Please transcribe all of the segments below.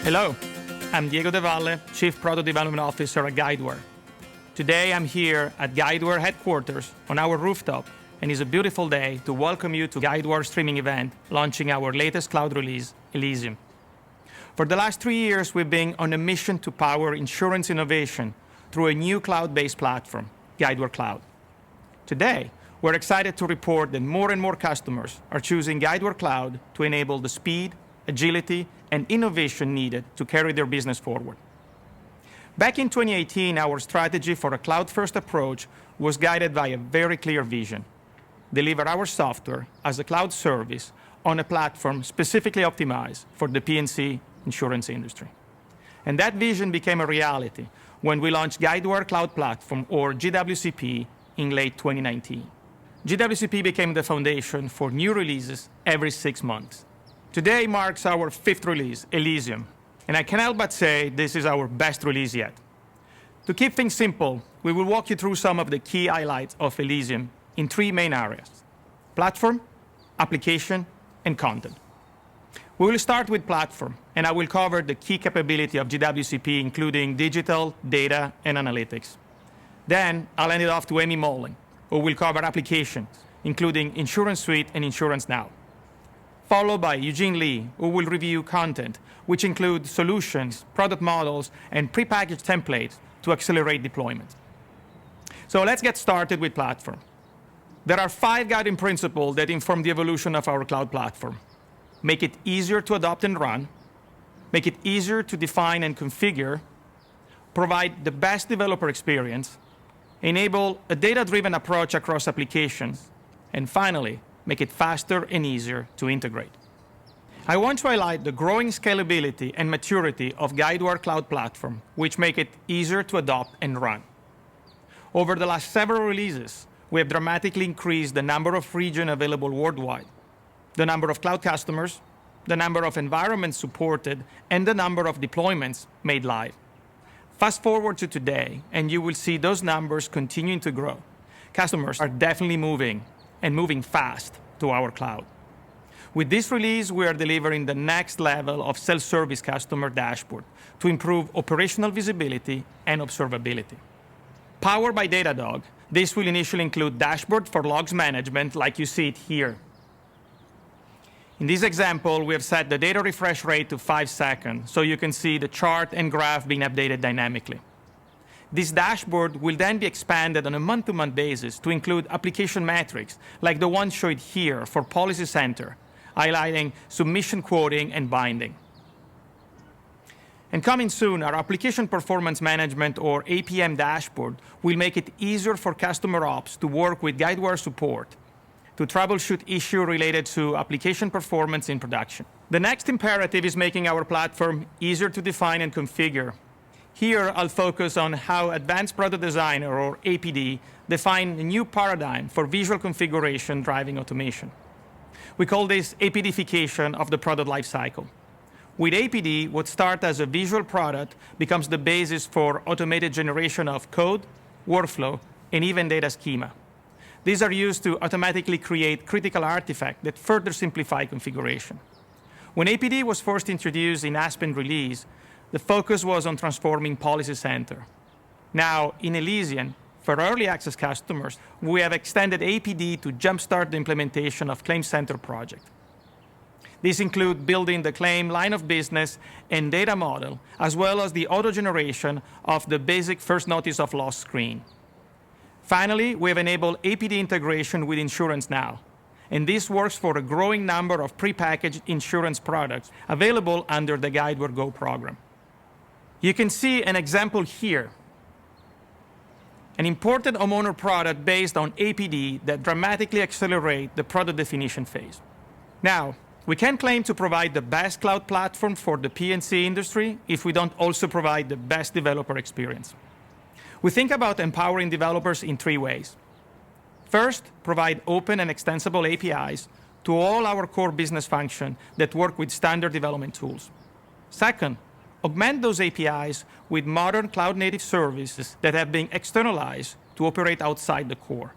Hello, I'm Diego De Valle, Chief Product Development Officer at Guidewire. Today I'm here at Guidewire headquarters on our rooftop, and it's a beautiful day to welcome you to Guidewire streaming event launching our latest cloud release, Elysian. For the last 3 years, we've been on a mission to power insurance innovation through a new cloud-based platform, Guidewire Cloud. Today, we're excited to report that more and more customers are choosing Guidewire Cloud to enable the speed, agility, and innovation needed to carry their business forward. Back in 2018, our strategy for a cloud-first approach was guided by a very clear vision: deliver our software as a cloud service on a platform specifically optimized for the P&C insurance industry. And that vision became a reality when we launched Guidewire Cloud Platform, or GWCP, in late 2019. GWCP became the foundation for new releases every 6 months. Today marks our 5th release, Elysian, and I can't help but say this is our best release yet. To keep things simple, we will walk you through some of the key highlights of Elysian in 3 main areas: platform, application, and content. We will start with platform, and I will cover the key capability of GWCP, including digital, data, and analytics. Then I'll hand it off to Amy Molling, who will cover applications, including Insurance Suite and Insurance Now. Followed by Eugene Lee, who will review content, which include solutions, product models, and prepackaged templates to accelerate deployment. So let's get started with platform. There are 5 guiding principles that inform the evolution of our cloud platform. Make it easier to adopt and run, make it easier to define and configure, provide the best developer experience, enable a data-driven approach across applications, and finally, make it faster and easier to integrate. I want to highlight the growing scalability and maturity of Guidewire Cloud Platform, which make it easier to adopt and run. Over the last several releases, we have dramatically increased the number of regions available worldwide, the number of cloud customers, the number of environments supported, and the number of deployments made live. Fast forward to today, and you will see those numbers continuing to grow. Customers are definitely moving, and moving fast, to our cloud. With this release, we are delivering the next level of self-service customer dashboard to improve operational visibility and observability. Powered by Datadog, this will initially include dashboard for logs management, like you see it here. In this example, we have set the data refresh rate to 5 seconds, so you can see the chart and graph being updated dynamically. This dashboard will then be expanded on a month-to-month basis to include application metrics, like the one showed here for Policy Center, highlighting submission quoting and binding. And coming soon, our Application Performance Management, or APM dashboard, will make it easier for customer ops to work with Guidewire support to troubleshoot issues related to application performance in production. The next imperative is making our platform easier to define and configure. Here, I'll focus on how Advanced Product Designer, or APD, define a new paradigm for visual configuration driving automation. We call this APDification of the product lifecycle. With APD, what starts as a visual product becomes the basis for automated generation of code, workflow, and even data schema. These are used to automatically create critical artifacts that further simplify configuration. When APD was first introduced in Aspen release, the focus was on transforming Policy Center. Now, in Elysian, for early access customers, we have extended APD to jumpstart the implementation of Claim Center project. These include building the claim line of business and data model, as well as the auto-generation of the basic first notice of loss screen. Finally, we have enabled APD integration with Insurance Now, and this works for a growing number of prepackaged insurance products available under the Guidewire Go program. You can see an example here, an important homeowner product based on APD that dramatically accelerates the product definition phase. Now, we can't claim to provide the best cloud platform for the P&C industry if we don't also provide the best developer experience. We think about empowering developers in 3 ways. First, provide open and extensible APIs to all our core business functions that work with standard development tools. Second, augment those APIs with modern cloud-native services that have been externalized to operate outside the core.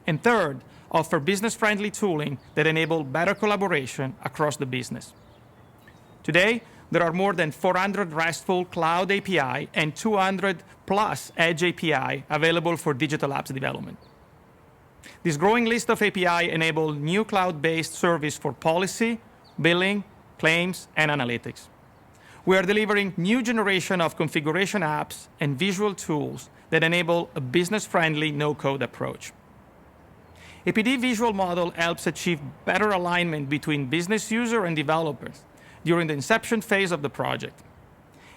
And third, offer business-friendly tooling that enable better collaboration across the business. Today, There are more than 400 RESTful Cloud API and 200 plus Edge API available for digital apps development. This growing list of API enable new cloud-based service for policy, billing, claims, and analytics. We are delivering new generation of configuration apps and visual tools that enable a business-friendly, no-code approach. APD visual model helps achieve better alignment between business user and developers during the inception phase of the project.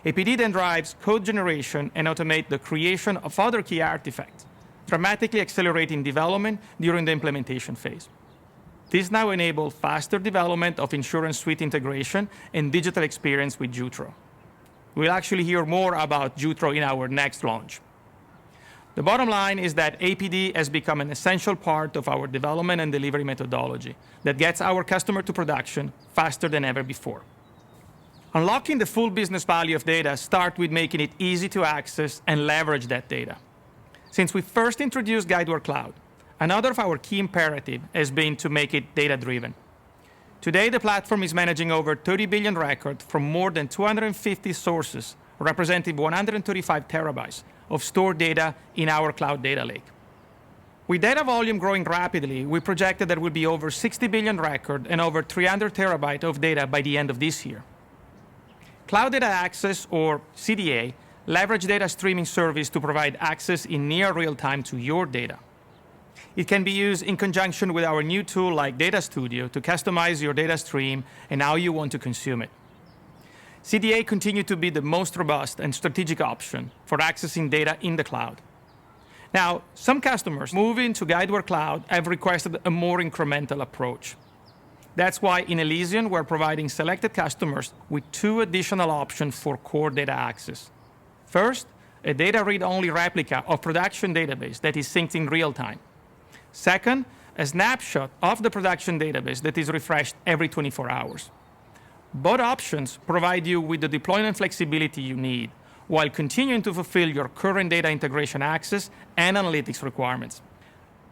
APD then drives code generation and automate the creation of other key artifacts, dramatically accelerating development during the implementation phase. This now enables faster development of Insurance Suite integration and digital experience with Jutro. We'll actually hear more about Jutro in our next launch. The bottom line is that APD has become an essential part of our development and delivery methodology that gets our customer to production faster than ever before. Unlocking the full business value of data starts with making it easy to access and leverage that data. Since we first introduced Guidewire Cloud, another of our key imperatives has been to make it data-driven. Today, the platform is managing over 30 billion records from more than 250 sources, representing 135 terabytes of stored data in our cloud data lake. With data volume growing rapidly, we projected there will be over 60 billion records and over 300 terabytes of data by the end of this year. Cloud Data Access, or CDA, leverage data streaming service to provide access in near real time to your data. It can be used in conjunction with our new tool like Data Studio to customize your data stream and how you want to consume it. CDA continues to be the most robust and strategic option for accessing data in the cloud. Now, some customers moving to Guidewire Cloud have requested a more incremental approach. That's why in Elysian, we're providing selected customers with 2 additional options for core data access. First, a data read-only replica of production database that is synced in real time. Second, a snapshot of the production database that is refreshed every 24 hours. Both options provide you with the deployment flexibility you need while continuing to fulfill your current data integration access and analytics requirements.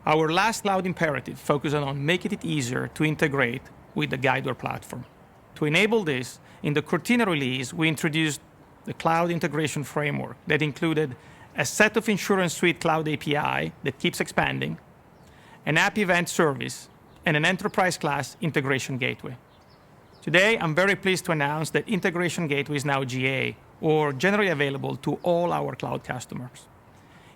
Our last cloud imperative focuses on making it easier to integrate with the Guidewire platform. To enable this, in the Cortina release, we introduced the Cloud Integration Framework that included a set of Insurance Suite Cloud API that keeps expanding, an app event service, and an enterprise-class integration gateway. Today, I'm very pleased to announce that Integration Gateway is now GA, or generally available to all our cloud customers.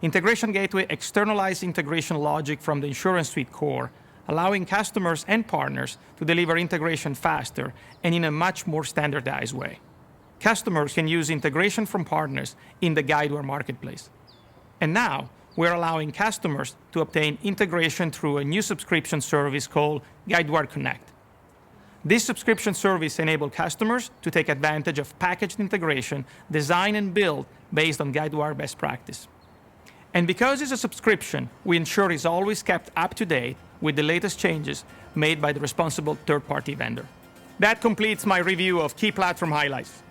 Integration Gateway externalizes integration logic from the Insurance Suite core, allowing customers and partners to deliver integration faster and in a much more standardized way. Customers can use integration from partners in the Guidewire marketplace. And now, we're allowing customers to obtain integration through a new subscription service called Guidewire Connect. This subscription service enables customers to take advantage of packaged integration designed and built based on Guidewire best practice. And because it's a subscription, we ensure it's always kept up to date with the latest changes made by the responsible third-party vendor. That completes my review of key platform highlights.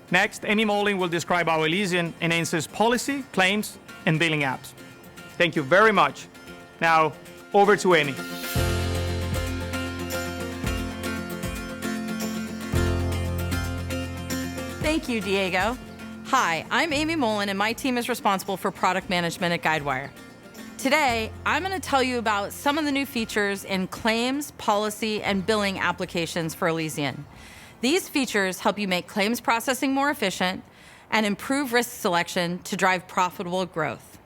Next, Amy Molin will describe how Elysian enhances policy, claims, and billing apps. Thank you very much. Now, over to Amy. Thank you, Diego. Hi, I'm Amy Molin, and my team is responsible for product management at Guidewire. Today, I'm going to tell you about some of the new features in claims, policy, and billing applications for Elysian. These features help you make claims processing more efficient and improve risk selection to drive profitable growth.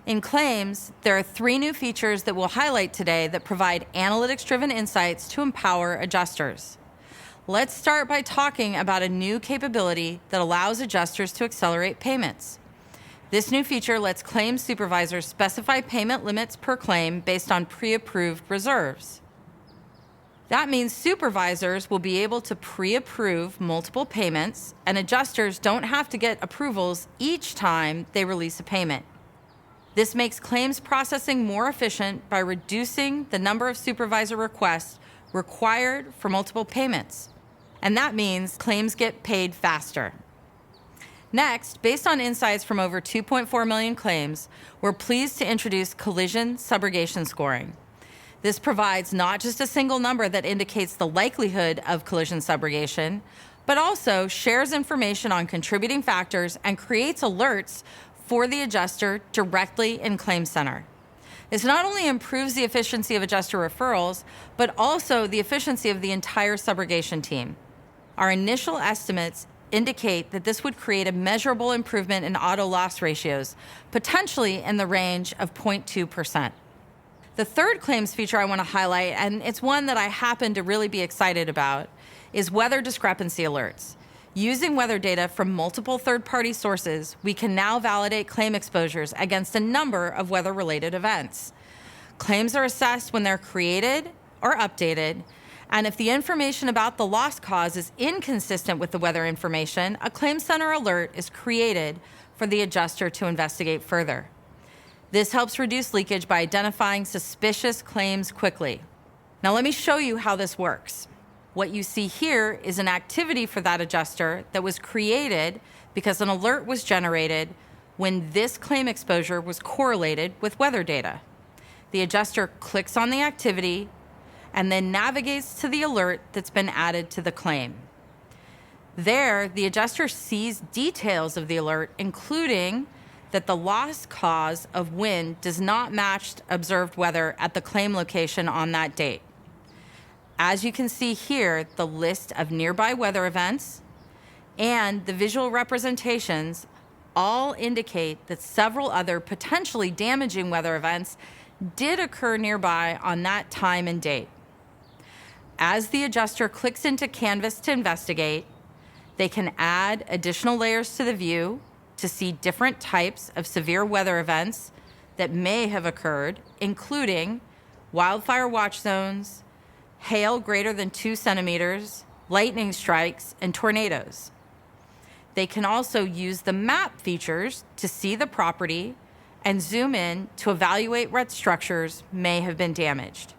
In claims, there are 3 new features that we'll highlight today that provide analytics-driven insights to empower adjusters. Let's start by talking about a new capability that allows adjusters to accelerate payments. This new feature lets claims supervisors specify payment limits per claim based on pre-approved reserves. That means supervisors will be able to pre-approve multiple payments, and adjusters don't have to get approvals each time they release a payment. This makes claims processing more efficient by reducing the number of supervisor requests required for multiple payments. And that means claims get paid faster. Next, based on insights from over 2.4 million claims, we're pleased to introduce collision subrogation scoring. This provides not just a single number that indicates the likelihood of collision subrogation, but also shares information on contributing factors and creates alerts for the adjuster directly in Claim Center. This not only improves the efficiency of adjuster referrals, but also the efficiency of the entire subrogation team. Our initial estimates indicate that this would create a measurable improvement in auto loss ratios, potentially in the range of 0.2%. The third claims feature I want to highlight, and it's one that I happen to really be excited about, is weather discrepancy alerts. Using weather data from multiple third-party sources, we can now validate claim exposures against a number of weather-related events. Claims are assessed when they're created or updated, and if the information about the loss cause is inconsistent with the weather information, a Claim Center alert is created for the adjuster to investigate further. This helps reduce leakage by identifying suspicious claims quickly. Now let me show you how this works. What you see here is an activity for that adjuster that was created because an alert was generated when this claim exposure was correlated with weather data. The adjuster clicks on the activity and then navigates to the alert that's been added to the claim. There, the adjuster sees details of the alert, including that the loss cause of wind does not match observed weather at the claim location on that date. As you can see here, the list of nearby weather events and the visual representations all indicate that several other potentially damaging weather events did occur nearby on that time and date. As the adjuster clicks into Canvas to investigate, they can add additional layers to the view to see different types of severe weather events that may have occurred, including wildfire watch zones, hail greater than 2 centimeters, lightning strikes, and tornadoes. They can also use the map features to see the property and zoom in to evaluate what structures may have been damaged.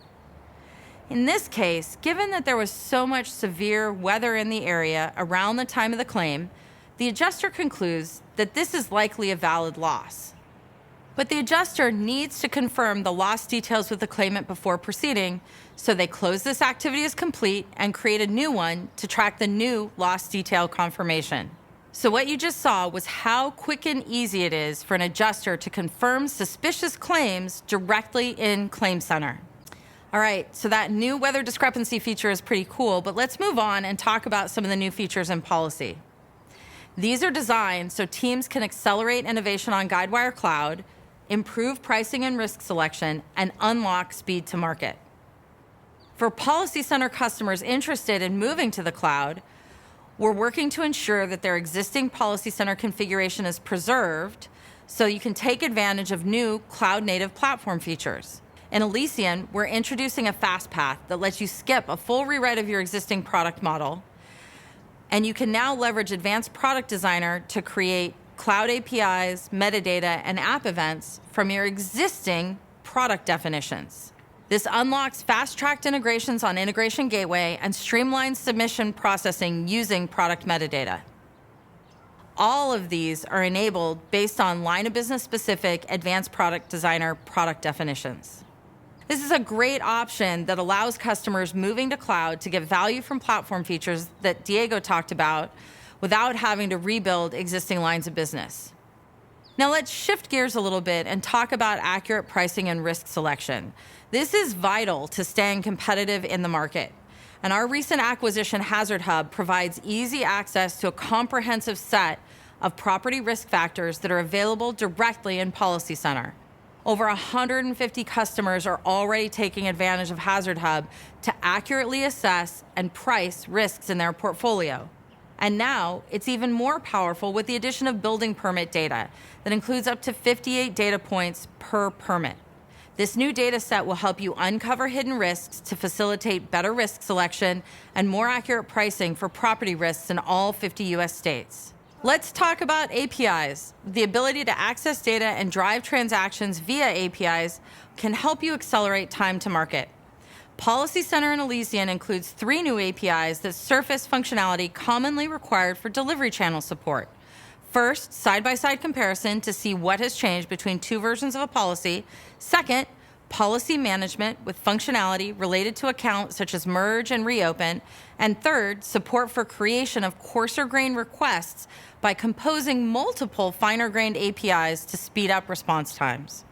In this case, given that there was so much severe weather in the area around the time of the claim, the adjuster concludes that this is likely a valid loss. But the adjuster needs to confirm the loss details with the claimant before proceeding, so they close this activity as complete and create a new one to track the new loss detail confirmation. So what you just saw was how quick and easy it is for an adjuster to confirm suspicious claims directly in Claim Center. All right, so that new weather discrepancy feature is pretty cool, but let's move on and talk about some of the new features in policy. These are designed so teams can accelerate innovation on Guidewire Cloud, improve pricing and risk selection, and unlock speed to market. For Policy Center customers interested in moving to the cloud, we're working to ensure that their existing Policy Center configuration is preserved so you can take advantage of new cloud-native platform features. In Elysian, we're introducing a fast path that lets you skip a full rewrite of your existing product model, and you can now leverage Advanced Product Designer to create cloud APIs, metadata, and app events from your existing product definitions. This unlocks fast-tracked integrations on Integration Gateway and streamlines submission processing using product metadata. All of these are enabled based on line of business specific Advanced Product Designer product definitions. This is a great option that allows customers moving to cloud to get value from platform features that Diego talked about without having to rebuild existing lines of business. Now let's shift gears a little bit and talk about accurate pricing and risk selection. This is vital to staying competitive in the market. And our recent acquisition, HazardHub, provides easy access to a comprehensive set of property risk factors that are available directly in Policy Center. Over 150 customers are already taking advantage of HazardHub to accurately assess and price risks in their portfolio. And now it's even more powerful with the addition of building permit data that includes up to 58 data points per permit. This new data set will help you uncover hidden risks to facilitate better risk selection and more accurate pricing for property risks in all 50 US states. Let's talk about APIs. The ability to access data and drive transactions via APIs can help you accelerate time to market. Policy Center in Elysian includes 3 new APIs that surface functionality commonly required for delivery channel support. First, side-by-side comparison to see what has changed between 2 versions of a policy. Second, policy management with functionality related to accounts such as merge and reopen, and third, support for creation of coarser-grained requests by composing multiple finer-grained APIs to speed up response times.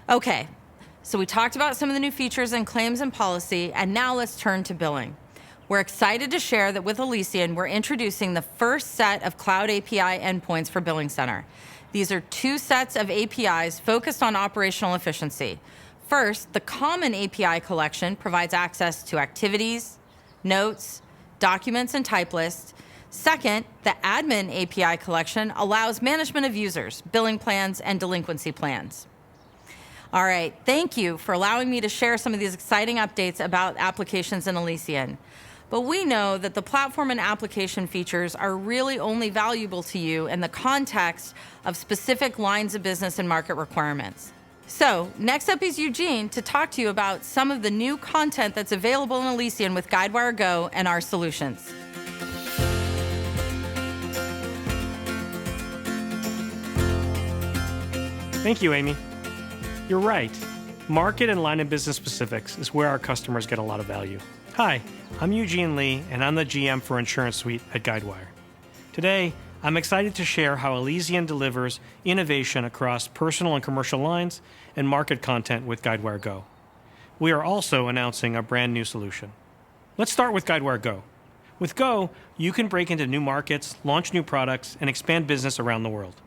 Okay, so we talked about some of the new features in claims and policy, and now let's turn to billing. We're excited to share that with Elysian, we're introducing the first set of Cloud API endpoints for Billing Center. These are 2 sets of APIs focused on operational efficiency. First, the Common API collection provides access to activities, notes, documents, and type lists. Second, the Admin API collection allows management of users, billing plans, and delinquency plans. All right, thank you for allowing me to share some of these exciting updates about applications in Elysian. But we know that the platform and application features are really only valuable to you in the context of specific lines of business and market requirements. So next up is Eugene to talk to you about some of the new content that's available in Elysian with Guidewire Go and our solutions. Thank you, Amy. You're right. Market and line of business specifics is where our customers get a lot of value. Hi, I'm Eugene Lee, and I'm the GM for Insurance Suite at Guidewire. Today, I'm excited to share how Elysian delivers innovation across personal and commercial lines and market content with Guidewire Go. We are also announcing a brand new solution. Let's start with Guidewire Go. With Go, you can break into new markets, launch new products, and expand business around the world.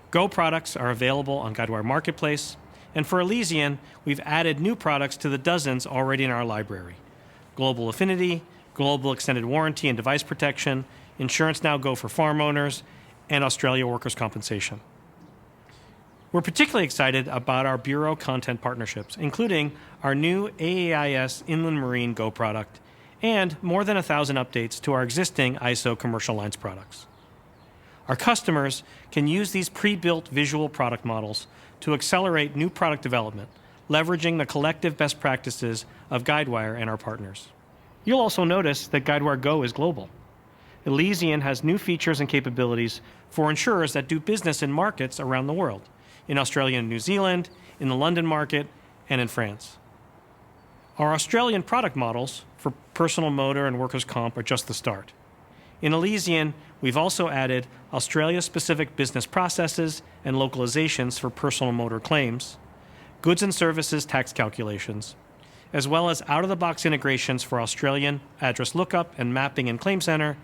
Go products are available on Guidewire Marketplace, and for Elysian, we've added new products to the dozens already in our library. Global Affinity, Global Extended Warranty and Device Protection, Insurance Now Go for farm owners, and Australia Workers' Compensation. We're particularly excited about our Bureau content partnerships, including our new AAIS Inland Marine Go product and more than 1,000 updates to our existing ISO commercial lines products. Our customers can use these pre-built visual product models to accelerate new product development, leveraging the collective best practices of Guidewire and our partners. You'll also notice that Guidewire Go is global. Elysian has new features and capabilities for insurers that do business in markets around the world, in Australia and New Zealand, in the London market, and in France. Our Australian product models for personal motor and workers' comp are just the start. In Elysian, we've also added Australia-specific business processes and localizations for personal motor claims, goods and services tax calculations, as well as out-of-the-box integrations for Australian address lookup and mapping in Claim Center,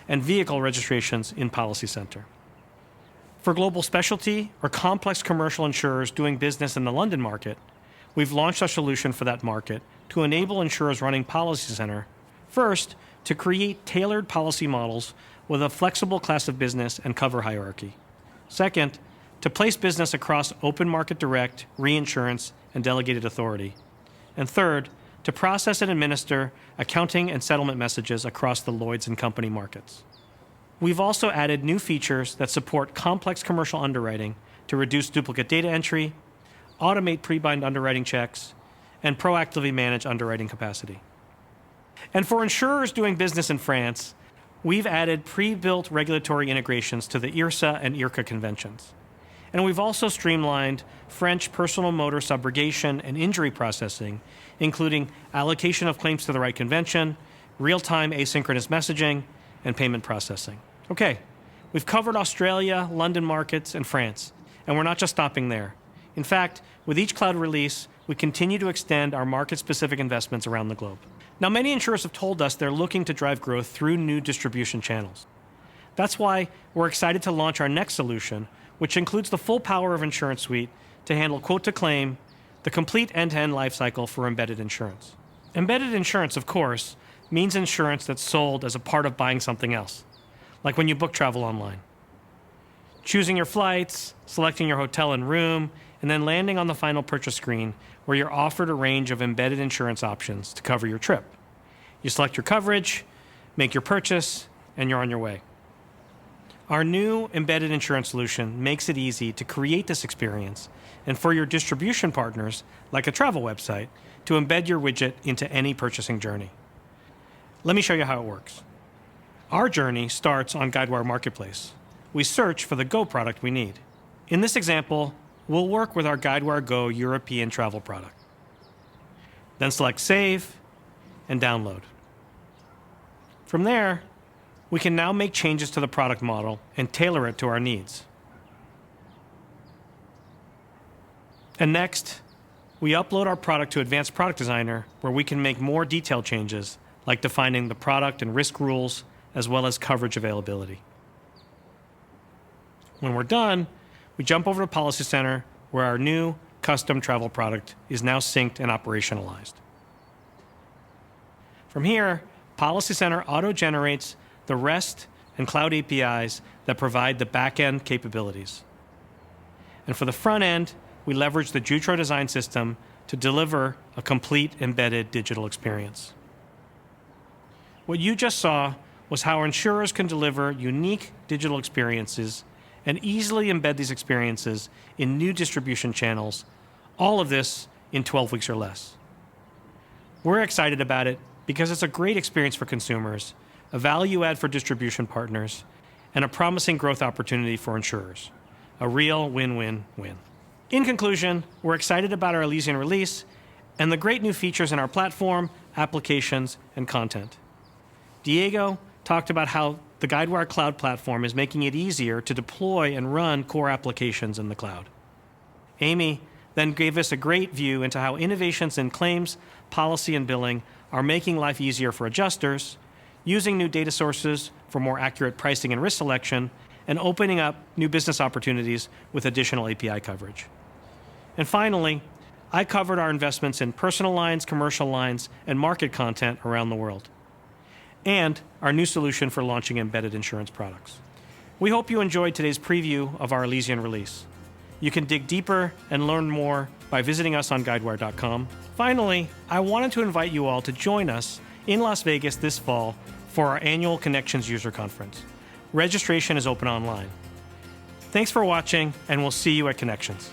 and vehicle registrations in Policy Center. For global specialty or complex commercial insurers doing business in the London market, we've launched a solution for that market to enable insurers running Policy Center, first, to create tailored policy models with a flexible class of business and cover hierarchy. Second, to place business across open market direct, reinsurance, and delegated authority. And third, to process and administer accounting and settlement messages across the Lloyd's and Company markets. We've also added new features that support complex commercial underwriting to reduce duplicate data entry, automate pre-bind underwriting checks, and proactively manage underwriting capacity. And for insurers doing business in France, we've added pre-built regulatory integrations to the IRSA and IRCA conventions. And we've also streamlined French personal motor subrogation and injury processing, including allocation of claims to the right convention, real-time asynchronous messaging, and payment processing. Okay, we've covered Australia, London markets, and France, and we're not just stopping there. In fact, with each cloud release, we continue to extend our market-specific investments around the globe. Now, many insurers have told us they're looking to drive growth through new distribution channels. That's why we're excited to launch our next solution, which includes the full power of Insurance Suite to handle quote to claim, the complete end-to-end lifecycle for embedded insurance. Embedded insurance, of course, means insurance that's sold as a part of buying something else, like when you book travel online. Choosing your flights, selecting your hotel and room, and then landing on the final purchase screen where you're offered a range of embedded insurance options to cover your trip. You select your coverage, make your purchase, and you're on your way. Our new embedded insurance solution makes it easy to create this experience and for your distribution partners, like a travel website, to embed your widget into any purchasing journey. Let me show you how it works. Our journey starts on Guidewire Marketplace. We search for the Go product we need. In this example, we'll work with our Guidewire Go European travel product. Then select Save and Download. From there, we can now make changes to the product model and tailor it to our needs. And next, we upload our product to Advanced Product Designer, where we can make more detailed changes, like defining the product and risk rules, as well as coverage availability. When we're done, we jump over to Policy Center, where our new custom travel product is now synced and operationalized. From here, Policy Center auto-generates the REST and cloud APIs that provide the back-end capabilities. And for the front end, we leverage the Jutro design system to deliver a complete embedded digital experience. What you just saw was how insurers can deliver unique digital experiences and easily embed these experiences in new distribution channels, all of this in 12 weeks or less. We're excited about it because it's a great experience for consumers, a value add for distribution partners, and a promising growth opportunity for insurers. A real win-win-win. In conclusion, we're excited about our Elysian release and the great new features in our platform, applications, and content. Diego talked about how the Guidewire Cloud Platform is making it easier to deploy and run core applications in the cloud. Amy then gave us a great view into how innovations in claims, policy, and billing are making life easier for adjusters, using new data sources for more accurate pricing and risk selection, and opening up new business opportunities with additional API coverage. And finally, I covered our investments in personal lines, commercial lines, and market content around the world, and our new solution for launching embedded insurance products. We hope you enjoyed today's preview of our Elysian release. You can dig deeper and learn more by visiting us on Guidewire.com. Finally, I wanted to invite you all to join us in Las Vegas this fall for our annual Connections User Conference. Registration is open online. Thanks for watching, and we'll see you at Connections.